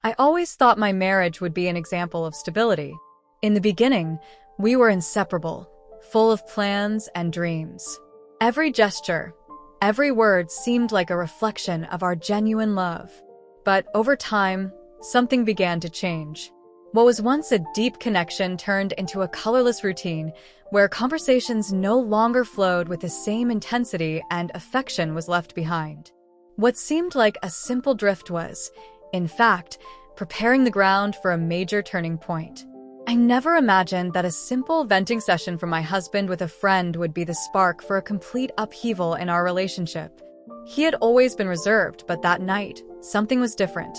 I always thought my marriage would be an example of stability. In the beginning, we were inseparable, full of plans and dreams. Every gesture, every word seemed like a reflection of our genuine love. But over time, something began to change. What was once a deep connection turned into a colorless routine where conversations no longer flowed with the same intensity and affection was left behind. What seemed like a simple drift was, in fact, preparing the ground for a major turning point. I never imagined that a simple venting session from my husband with a friend would be the spark for a complete upheaval in our relationship. He had always been reserved, but that night, something was different.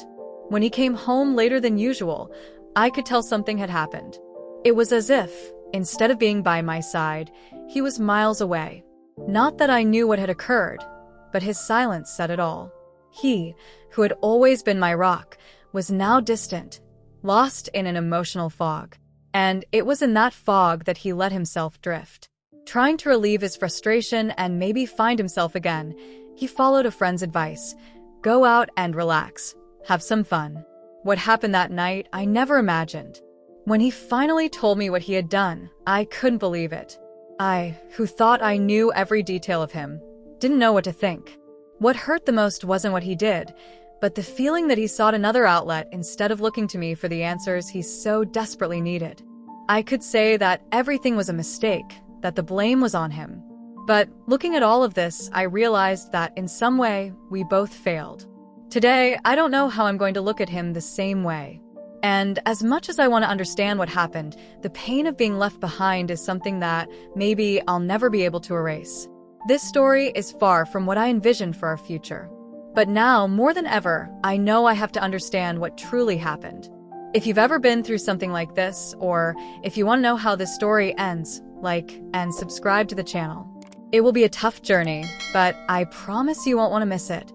When he came home later than usual, I could tell something had happened. It was as if, instead of being by my side, he was miles away. Not that I knew what had occurred, but his silence said it all. He, who had always been my rock, was now distant, lost in an emotional fog. And it was in that fog that he let himself drift. Trying to relieve his frustration and maybe find himself again, he followed a friend's advice. Go out and relax. Have some fun. What happened that night, I never imagined. When he finally told me what he had done, I couldn't believe it. I, who thought I knew every detail of him, didn't know what to think. What hurt the most wasn't what he did, but the feeling that he sought another outlet instead of looking to me for the answers he so desperately needed. I could say that everything was a mistake, that the blame was on him. But looking at all of this, I realized that in some way, we both failed. Today, I don't know how I'm going to look at him the same way. And as much as I want to understand what happened, the pain of being left behind is something that maybe I'll never be able to erase. This story is far from what I envisioned for our future. But now, more than ever, I know I have to understand what truly happened. If you've ever been through something like this, or if you want to know how this story ends, like and subscribe to the channel. It will be a tough journey, but I promise you won't want to miss it.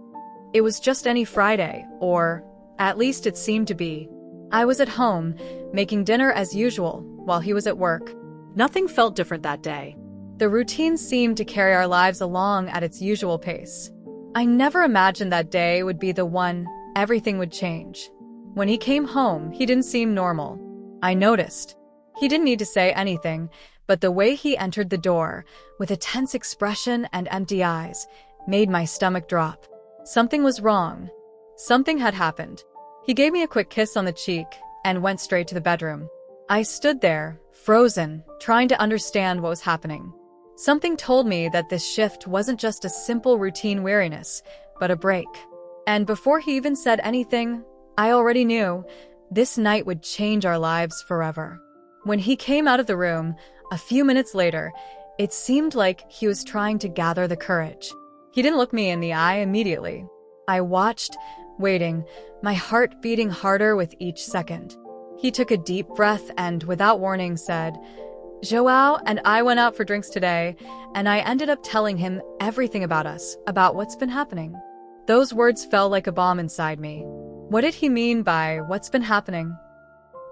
It was just any Friday, or at least it seemed to be. I was at home, making dinner as usual, while he was at work. Nothing felt different that day. The routine seemed to carry our lives along at its usual pace. I never imagined that day would be the one everything would change. When he came home, he didn't seem normal. I noticed. He didn't need to say anything, but the way he entered the door, with a tense expression and empty eyes, made my stomach drop. Something was wrong. Something had happened. He gave me a quick kiss on the cheek and went straight to the bedroom. I stood there, frozen, trying to understand what was happening. Something told me that this shift wasn't just a simple routine weariness, but a break. And before he even said anything, I already knew this night would change our lives forever. When he came out of the room, a few minutes later, it seemed like he was trying to gather the courage. He didn't look me in the eye immediately. I watched, waiting, my heart beating harder with each second. He took a deep breath and, without warning, said, "Joao and I went out for drinks today, and I ended up telling him everything about us, about what's been happening." Those words fell like a bomb inside me. What did he mean by what's been happening?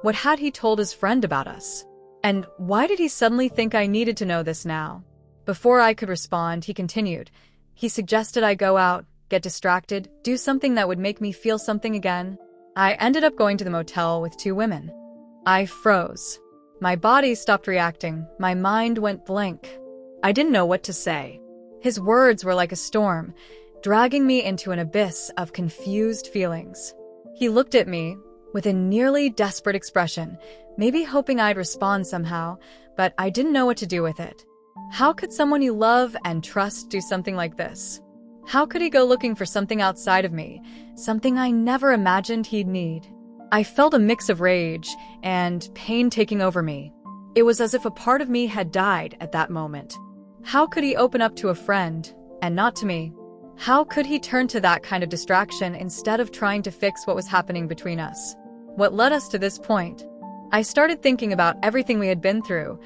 What had he told his friend about us? And why did he suddenly think I needed to know this now? Before I could respond, he continued. He suggested I go out, get distracted, do something that would make me feel something again. I ended up going to the motel with 2 women. I froze. My body stopped reacting. My mind went blank. I didn't know what to say. His words were like a storm, dragging me into an abyss of confused feelings. He looked at me with a nearly desperate expression, maybe hoping I'd respond somehow, but I didn't know what to do with it. How could someone you love and trust do something like this? How could he go looking for something outside of me, something I never imagined he'd need? I felt a mix of rage and pain taking over me. It was as if a part of me had died at that moment. How could he open up to a friend, and not to me? How could he turn to that kind of distraction instead of trying to fix what was happening between us? What led us to this point? I started thinking about everything we had been through,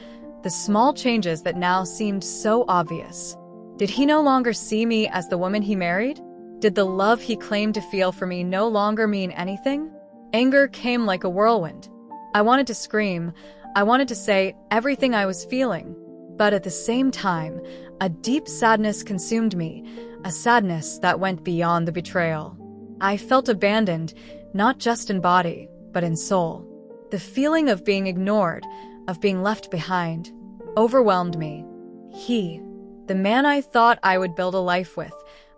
the small changes that now seemed so obvious. Did he no longer see me as the woman he married? Did the love he claimed to feel for me no longer mean anything? Anger came like a whirlwind. I wanted to scream. I wanted to say everything I was feeling. But at the same time, a deep sadness consumed me, a sadness that went beyond the betrayal. I felt abandoned, not just in body, but in soul. The feeling of being ignored, of being left behind, overwhelmed me. He, the man I thought I would build a life with,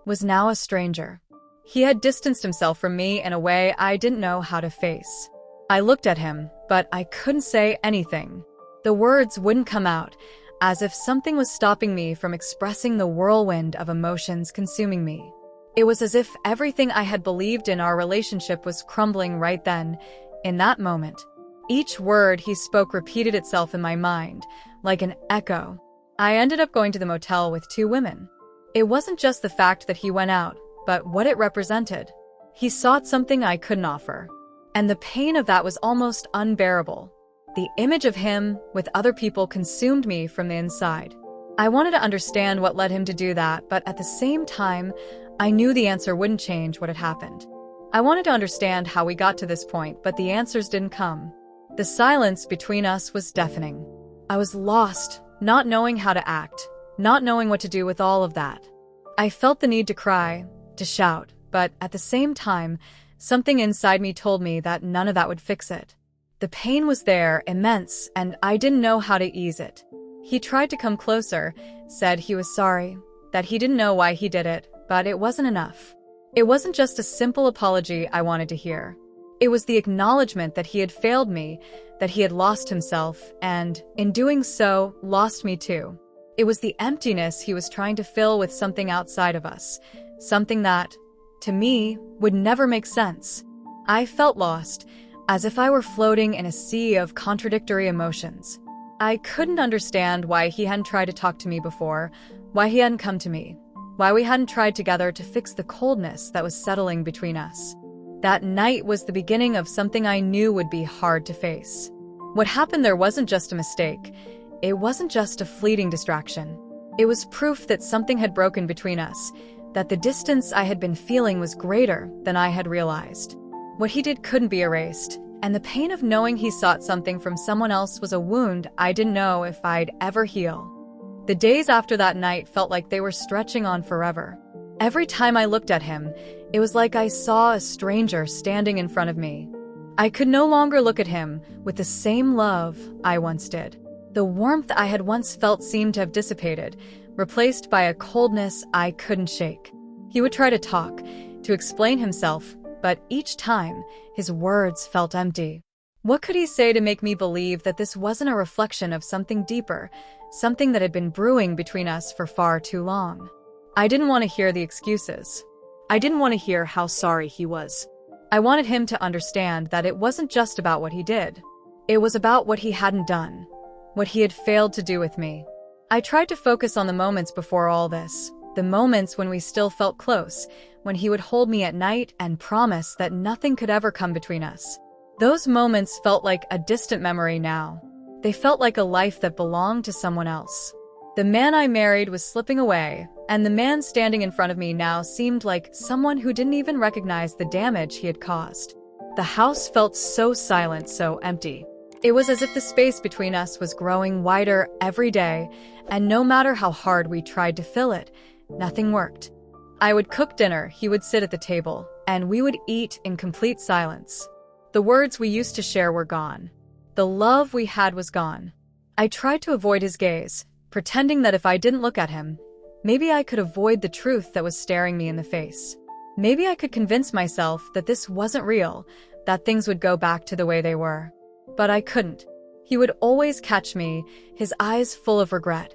was now a stranger. He had distanced himself from me in a way I didn't know how to face. I looked at him, but I couldn't say anything. The words wouldn't come out, as if something was stopping me from expressing the whirlwind of emotions consuming me. It was as if everything I had believed in our relationship was crumbling right then, in that moment. Each word he spoke repeated itself in my mind, like an echo. I ended up going to the motel with 2 women. It wasn't just the fact that he went out, but what it represented. He sought something I couldn't offer. And the pain of that was almost unbearable. The image of him with other people consumed me from the inside. I wanted to understand what led him to do that, but at the same time, I knew the answer wouldn't change what had happened. I wanted to understand how we got to this point, but the answers didn't come. The silence between us was deafening. I was lost, not knowing how to act, not knowing what to do with all of that. I felt the need to cry, to shout, but at the same time, something inside me told me that none of that would fix it. The pain was there, immense, and I didn't know how to ease it. He tried to come closer, said he was sorry, that he didn't know why he did it, but it wasn't enough. It wasn't just a simple apology I wanted to hear. It was the acknowledgement that he had failed me, that he had lost himself, and, in doing so, lost me too. It was the emptiness he was trying to fill with something outside of us, something that, to me, would never make sense. I felt lost, as if I were floating in a sea of contradictory emotions. I couldn't understand why he hadn't tried to talk to me before, why he hadn't come to me, why we hadn't tried together to fix the coldness that was settling between us. That night was the beginning of something I knew would be hard to face. What happened there wasn't just a mistake. It wasn't just a fleeting distraction. It was proof that something had broken between us, that the distance I had been feeling was greater than I had realized. What he did couldn't be erased, and the pain of knowing he sought something from someone else was a wound I didn't know if I'd ever heal. The days after that night felt like they were stretching on forever. Every time I looked at him, it was like I saw a stranger standing in front of me. I could no longer look at him with the same love I once did. The warmth I had once felt seemed to have dissipated, replaced by a coldness I couldn't shake. He would try to talk, to explain himself, but each time, his words felt empty. What could he say to make me believe that this wasn't a reflection of something deeper, something that had been brewing between us for far too long? I didn't want to hear the excuses. I didn't want to hear how sorry he was. I wanted him to understand that it wasn't just about what he did. It was about what he hadn't done, what he had failed to do with me. I tried to focus on the moments before all this, the moments when we still felt close, when he would hold me at night and promise that nothing could ever come between us. Those moments felt like a distant memory now. They felt like a life that belonged to someone else. The man I married was slipping away, and the man standing in front of me now seemed like someone who didn't even recognize the damage he had caused. The house felt so silent, so empty. It was as if the space between us was growing wider every day, and no matter how hard we tried to fill it, nothing worked. I would cook dinner, he would sit at the table, and we would eat in complete silence. The words we used to share were gone. The love we had was gone. I tried to avoid his gaze, pretending that if I didn't look at him, maybe I could avoid the truth that was staring me in the face. Maybe I could convince myself that this wasn't real, that things would go back to the way they were. But I couldn't. He would always catch me, his eyes full of regret,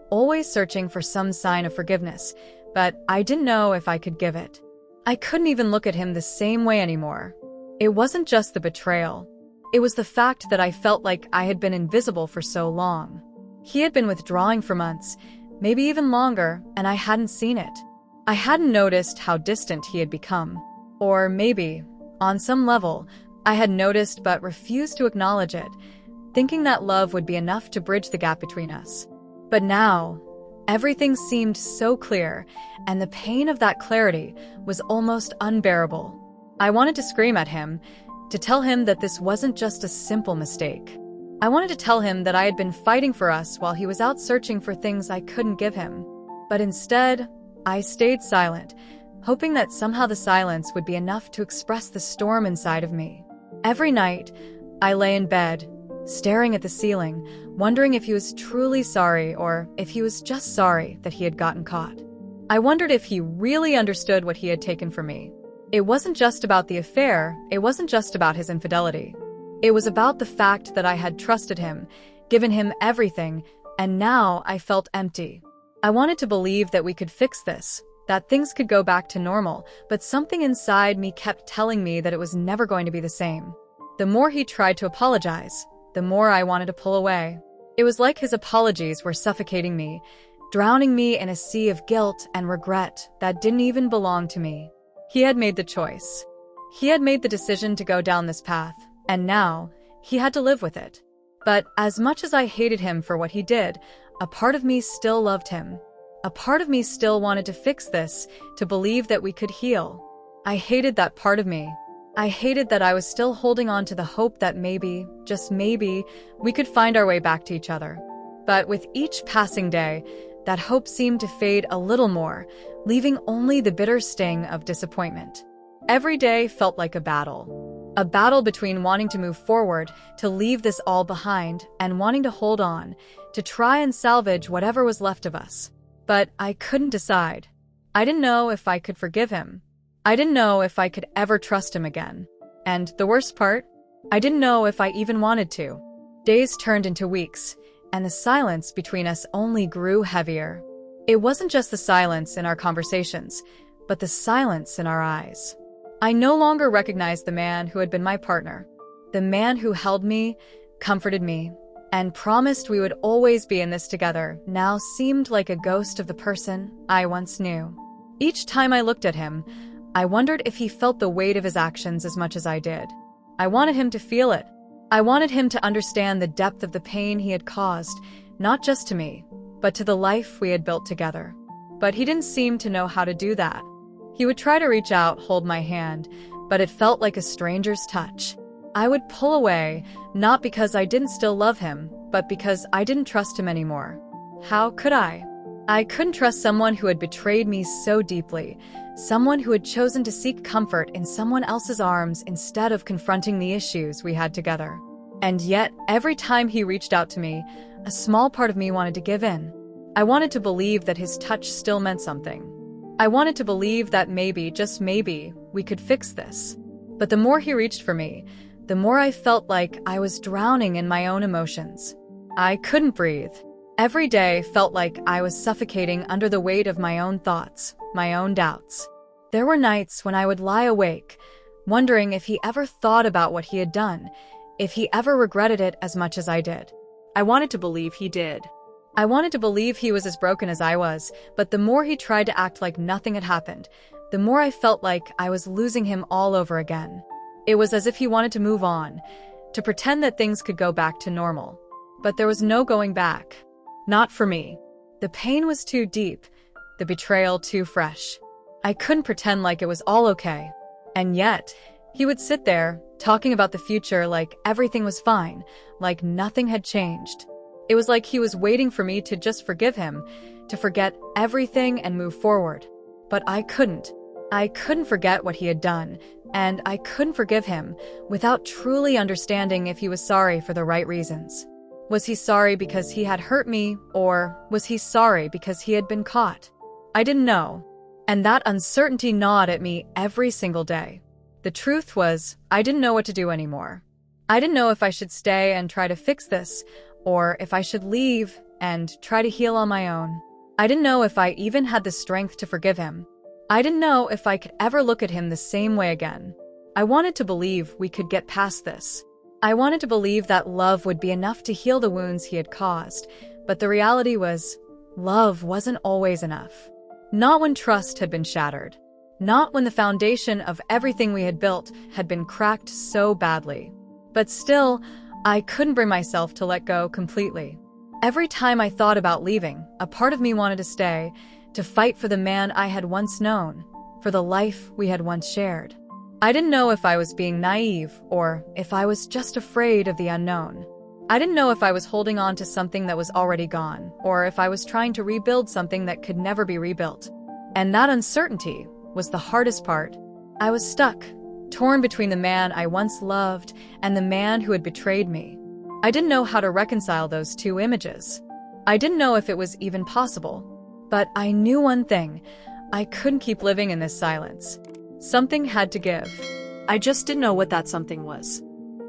always searching for some sign of forgiveness, but I didn't know if I could give it. I couldn't even look at him the same way anymore. It wasn't just the betrayal. It was the fact that I felt like I had been invisible for so long. He had been withdrawing for months, maybe even longer, and I hadn't seen it. I hadn't noticed how distant he had become. Or maybe, on some level, I had noticed but refused to acknowledge it, thinking that love would be enough to bridge the gap between us. But now, everything seemed so clear, and the pain of that clarity was almost unbearable. I wanted to scream at him, to tell him that this wasn't just a simple mistake. I wanted to tell him that I had been fighting for us while he was out searching for things I couldn't give him. But instead, I stayed silent, hoping that somehow the silence would be enough to express the storm inside of me. Every night, I lay in bed, staring at the ceiling, wondering if he was truly sorry or if he was just sorry that he had gotten caught. I wondered if he really understood what he had taken from me. It wasn't just about the affair, it wasn't just about his infidelity. It was about the fact that I had trusted him, given him everything, and now I felt empty. I wanted to believe that we could fix this, that things could go back to normal, but something inside me kept telling me that it was never going to be the same. The more he tried to apologize, the more I wanted to pull away. It was like his apologies were suffocating me, drowning me in a sea of guilt and regret that didn't even belong to me. He had made the choice. He had made the decision to go down this path, and now he had to live with it. But as much as I hated him for what he did, a part of me still loved him. A part of me still wanted to fix this, to believe that we could heal. I hated that part of me. I hated that I was still holding on to the hope that maybe, just maybe, we could find our way back to each other. But with each passing day, that hope seemed to fade a little more, leaving only the bitter sting of disappointment. Every day felt like a battle. A battle between wanting to move forward, to leave this all behind, and wanting to hold on, to try and salvage whatever was left of us. But I couldn't decide. I didn't know if I could forgive him. I didn't know if I could ever trust him again. And the worst part? I didn't know if I even wanted to. Days turned into weeks, and the silence between us only grew heavier. It wasn't just the silence in our conversations, but the silence in our eyes. I no longer recognized the man who had been my partner. The man who held me, comforted me, and promised we would always be in this together now seemed like a ghost of the person I once knew. Each time I looked at him, I wondered if he felt the weight of his actions as much as I did. I wanted him to feel it. I wanted him to understand the depth of the pain he had caused, not just to me, but to the life we had built together. But he didn't seem to know how to do that. He would try to reach out, hold my hand, but it felt like a stranger's touch. I would pull away, not because I didn't still love him, but because I didn't trust him anymore. How could I? I couldn't trust someone who had betrayed me so deeply, someone who had chosen to seek comfort in someone else's arms instead of confronting the issues we had together. And yet, every time he reached out to me, a small part of me wanted to give in. I wanted to believe that his touch still meant something. I wanted to believe that maybe, just maybe, we could fix this. But the more he reached for me, the more I felt like I was drowning in my own emotions. I couldn't breathe. Every day felt like I was suffocating under the weight of my own thoughts, my own doubts. There were nights when I would lie awake, wondering if he ever thought about what he had done, if he ever regretted it as much as I did. I wanted to believe he did. I wanted to believe he was as broken as I was, but the more he tried to act like nothing had happened, the more I felt like I was losing him all over again. It was as if he wanted to move on, to pretend that things could go back to normal. But there was no going back. Not for me. The pain was too deep, the betrayal too fresh. I couldn't pretend like it was all okay. And yet, he would sit there, talking about the future like everything was fine, like nothing had changed. It was like he was waiting for me to just forgive him, to forget everything and move forward. But I couldn't. I couldn't forget what he had done, and I couldn't forgive him without truly understanding if he was sorry for the right reasons. Was he sorry because he had hurt me, or was he sorry because he had been caught? I didn't know, and that uncertainty gnawed at me every single day. The truth was, I didn't know what to do anymore. I didn't know if I should stay and try to fix this, or if I should leave and try to heal on my own. I didn't know if I even had the strength to forgive him. I didn't know if I could ever look at him the same way again. I wanted to believe we could get past this. I wanted to believe that love would be enough to heal the wounds he had caused, but the reality was, love wasn't always enough. Not when trust had been shattered. Not when the foundation of everything we had built had been cracked so badly. But still, I couldn't bring myself to let go completely. Every time I thought about leaving, a part of me wanted to stay, to fight for the man I had once known, for the life we had once shared. I didn't know if I was being naive or if I was just afraid of the unknown. I didn't know if I was holding on to something that was already gone, or if I was trying to rebuild something that could never be rebuilt. And that uncertainty, was the hardest part. I was stuck, torn between the man I once loved and the man who had betrayed me. I didn't know how to reconcile those two images. I didn't know if it was even possible. But I knew one thing: I couldn't keep living in this silence. Something had to give. I just didn't know what that something was.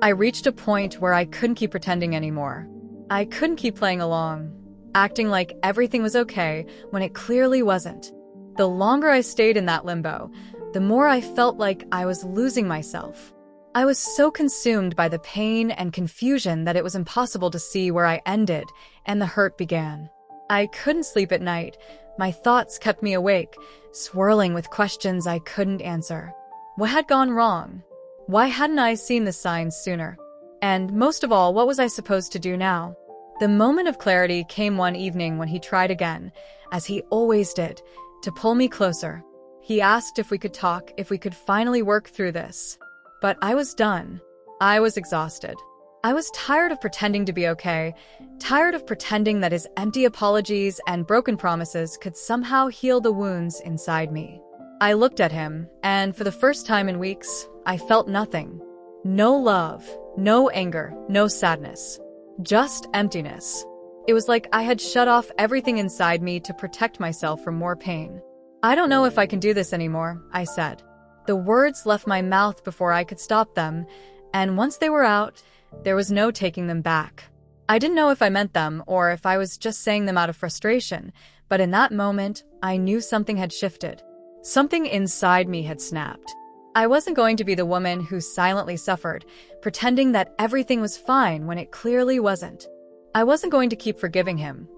I reached a point where I couldn't keep pretending anymore. I couldn't keep playing along, acting like everything was okay when it clearly wasn't. The longer I stayed in that limbo, the more I felt like I was losing myself. I was so consumed by the pain and confusion that it was impossible to see where I ended and the hurt began. I couldn't sleep at night. My thoughts kept me awake, swirling with questions I couldn't answer. What had gone wrong? Why hadn't I seen the signs sooner? And most of all, what was I supposed to do now? The moment of clarity came one evening when he tried again, as he always did, to pull me closer. He asked if we could talk, if we could finally work through this. But I was done. I was exhausted. I was tired of pretending to be okay, tired of pretending that his empty apologies and broken promises could somehow heal the wounds inside me. I looked at him, and for the first time in weeks, I felt nothing. No love, no anger, no sadness. Just emptiness. It was like I had shut off everything inside me to protect myself from more pain. I don't know if I can do this anymore, I said. The words left my mouth before I could stop them, and once they were out, there was no taking them back. I didn't know if I meant them or if I was just saying them out of frustration, but in that moment, I knew something had shifted. Something inside me had snapped. I wasn't going to be the woman who silently suffered, pretending that everything was fine when it clearly wasn't. I wasn't going to keep forgiving him,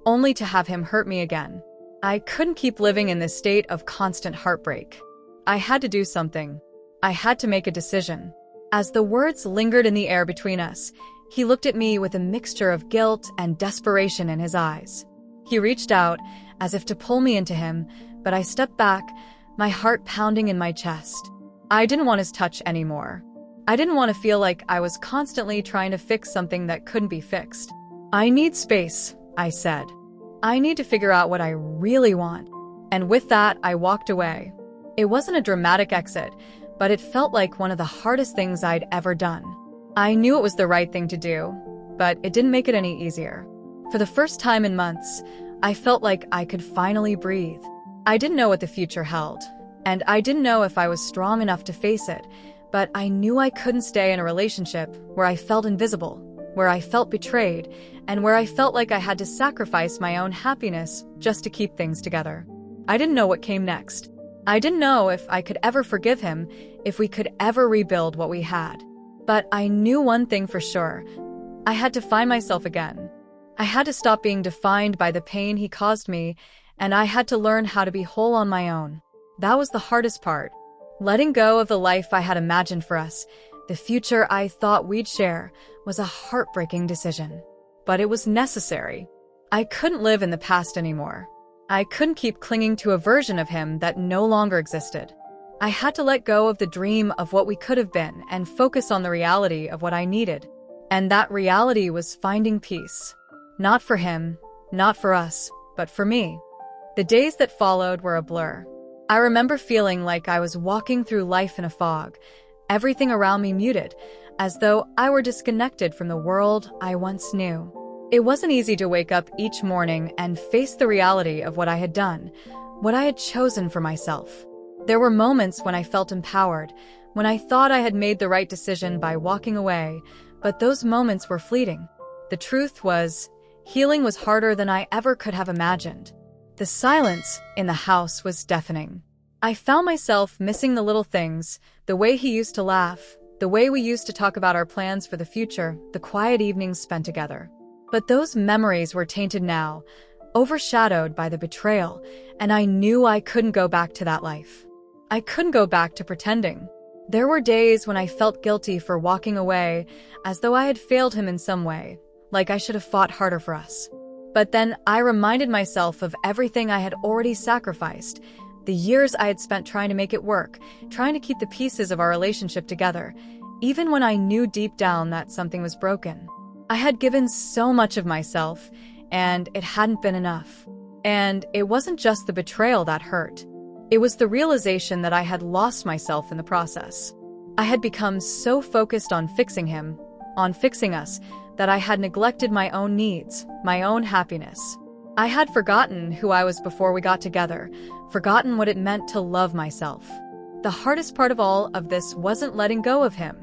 only to have him hurt me again. I couldn't keep living in this state of constant heartbreak. I had to do something. I had to make a decision. As the words lingered in the air between us, he looked at me with a mixture of guilt and desperation in his eyes. He reached out, as if to pull me into him, but I stepped back, my heart pounding in my chest. I didn't want his touch anymore. I didn't want to feel like I was constantly trying to fix something that couldn't be fixed. I need space, I said. I need to figure out what I really want. And with that, I walked away. It wasn't a dramatic exit, but it felt like one of the hardest things I'd ever done. I knew it was the right thing to do, but it didn't make it any easier. For the first time in months, I felt like I could finally breathe. I didn't know what the future held, and I didn't know if I was strong enough to face it, but I knew I couldn't stay in a relationship where I felt invisible, where I felt betrayed, and where I felt like I had to sacrifice my own happiness just to keep things together. I didn't know what came next. I didn't know if I could ever forgive him, if we could ever rebuild what we had. But I knew one thing for sure. I had to find myself again. I had to stop being defined by the pain he caused me, and I had to learn how to be whole on my own. That was the hardest part. Letting go of the life I had imagined for us, the future I thought we'd share, was a heartbreaking decision. But it was necessary. I couldn't live in the past anymore. I couldn't keep clinging to a version of him that no longer existed. I had to let go of the dream of what we could have been and focus on the reality of what I needed. And that reality was finding peace. Not for him, not for us, but for me. The days that followed were a blur. I remember feeling like I was walking through life in a fog, everything around me muted, as though I were disconnected from the world I once knew. It wasn't easy to wake up each morning and face the reality of what I had done, what I had chosen for myself. There were moments when I felt empowered, when I thought I had made the right decision by walking away, but those moments were fleeting. The truth was, healing was harder than I ever could have imagined. The silence in the house was deafening. I found myself missing the little things, the way he used to laugh, the way we used to talk about our plans for the future, the quiet evenings spent together. But those memories were tainted now, overshadowed by the betrayal, and I knew I couldn't go back to that life. I couldn't go back to pretending. There were days when I felt guilty for walking away, as though I had failed him in some way, like I should have fought harder for us. But then I reminded myself of everything I had already sacrificed, the years I had spent trying to make it work, trying to keep the pieces of our relationship together, even when I knew deep down that something was broken. I had given so much of myself, and it hadn't been enough. And it wasn't just the betrayal that hurt. It was the realization that I had lost myself in the process. I had become so focused on fixing him, on fixing us, that I had neglected my own needs, my own happiness. I had forgotten who I was before we got together, forgotten what it meant to love myself. The hardest part of all of this wasn't letting go of him.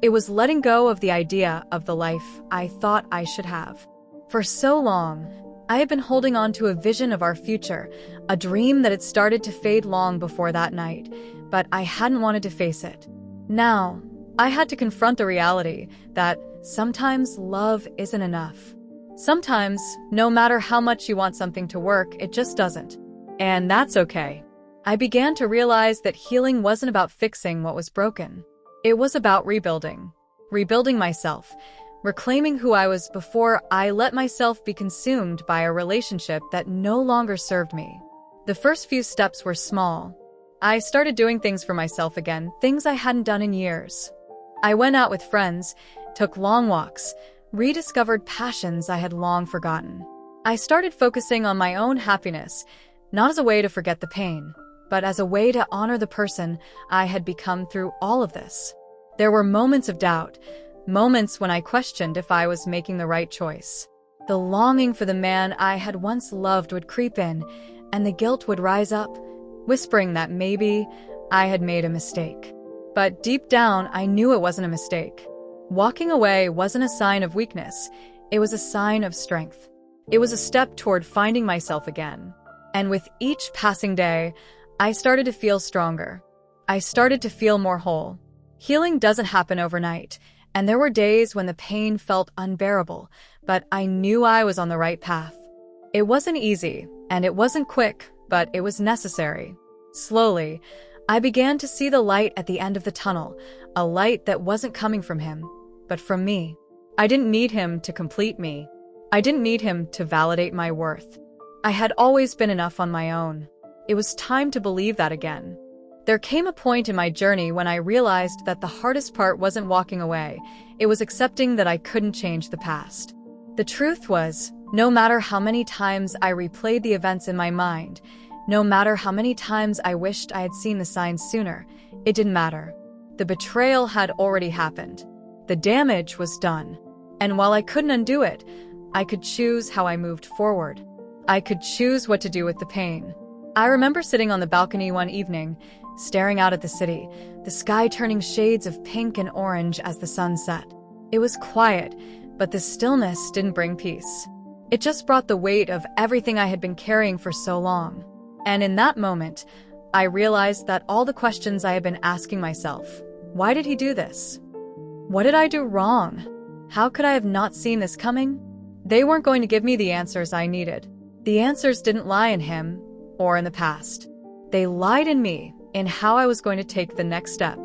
It was letting go of the idea of the life I thought I should have. For so long, I had been holding on to a vision of our future, a dream that had started to fade long before that night, but I hadn't wanted to face it. Now, I had to confront the reality that sometimes love isn't enough. Sometimes, no matter how much you want something to work, it just doesn't. And that's okay. I began to realize that healing wasn't about fixing what was broken. It was about rebuilding myself, reclaiming who I was before I let myself be consumed by a relationship that no longer served me. The first few steps were small. I started doing things for myself again, things I hadn't done in years. I went out with friends, took long walks, rediscovered passions I had long forgotten. I started focusing on my own happiness, not as a way to forget the pain, but as a way to honor the person I had become through all of this. There were moments of doubt, moments when I questioned if I was making the right choice. The longing for the man I had once loved would creep in, and the guilt would rise up, whispering that maybe I had made a mistake. But deep down, I knew it wasn't a mistake. Walking away wasn't a sign of weakness. It was a sign of strength. It was a step toward finding myself again. And with each passing day, I started to feel stronger. I started to feel more whole. Healing doesn't happen overnight, and there were days when the pain felt unbearable, but I knew I was on the right path. It wasn't easy, and it wasn't quick, but it was necessary. Slowly, I began to see the light at the end of the tunnel, a light that wasn't coming from him, but from me. I didn't need him to complete me. I didn't need him to validate my worth. I had always been enough on my own. It was time to believe that again. There came a point in my journey when I realized that the hardest part wasn't walking away. It was accepting that I couldn't change the past. The truth was, no matter how many times I replayed the events in my mind, no matter how many times I wished I had seen the signs sooner, it didn't matter. The betrayal had already happened. The damage was done. And while I couldn't undo it, I could choose how I moved forward. I could choose what to do with the pain. I remember sitting on the balcony one evening, staring out at the city, the sky turning shades of pink and orange as the sun set. It was quiet, but the stillness didn't bring peace. It just brought the weight of everything I had been carrying for so long. And in that moment, I realized that all the questions I had been asking myself, why did he do this? What did I do wrong? How could I have not seen this coming? They weren't going to give me the answers I needed. The answers didn't lie in him or in the past. They lied in me, in how I was going to take the next step.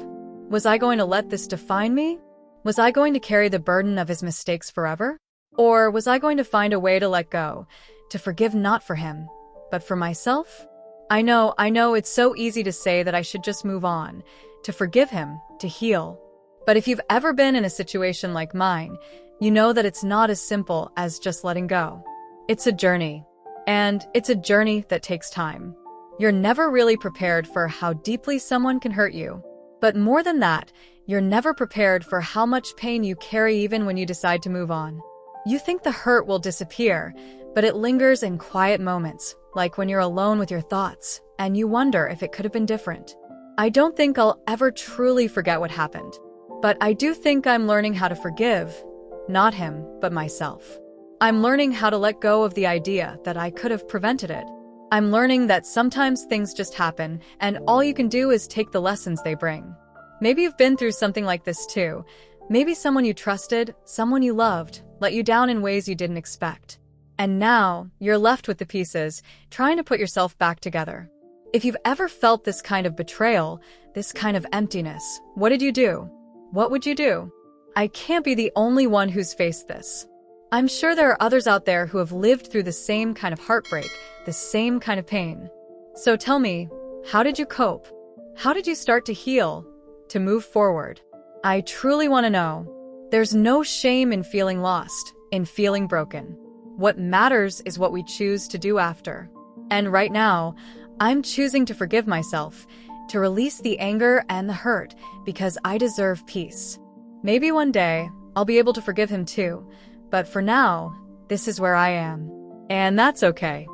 Was I going to let this define me? Was I going to carry the burden of his mistakes forever? Or was I going to find a way to let go, to forgive not for him, but for myself? I know it's so easy to say that I should just move on, to forgive him, to heal. But if you've ever been in a situation like mine, you know that it's not as simple as just letting go. It's a journey. And it's a journey that takes time. You're never really prepared for how deeply someone can hurt you. But more than that, you're never prepared for how much pain you carry even when you decide to move on. You think the hurt will disappear, but it lingers in quiet moments, like when you're alone with your thoughts, and you wonder if it could have been different. I don't think I'll ever truly forget what happened. But I do think I'm learning how to forgive, not him, but myself. I'm learning how to let go of the idea that I could have prevented it. I'm learning that sometimes things just happen, and all you can do is take the lessons they bring. Maybe you've been through something like this too. Maybe someone you trusted, someone you loved, let you down in ways you didn't expect. And now, you're left with the pieces, trying to put yourself back together. If you've ever felt this kind of betrayal, this kind of emptiness, what did you do? What would you do? I can't be the only one who's faced this. I'm sure there are others out there who have lived through the same kind of heartbreak, the same kind of pain. So tell me, how did you cope? How did you start to heal, to move forward? I truly want to know. There's no shame in feeling lost, in feeling broken. What matters is what we choose to do after. And right now, I'm choosing to forgive myself, to release the anger and the hurt, because I deserve peace. Maybe one day, I'll be able to forgive him too, but for now, this is where I am. And that's okay.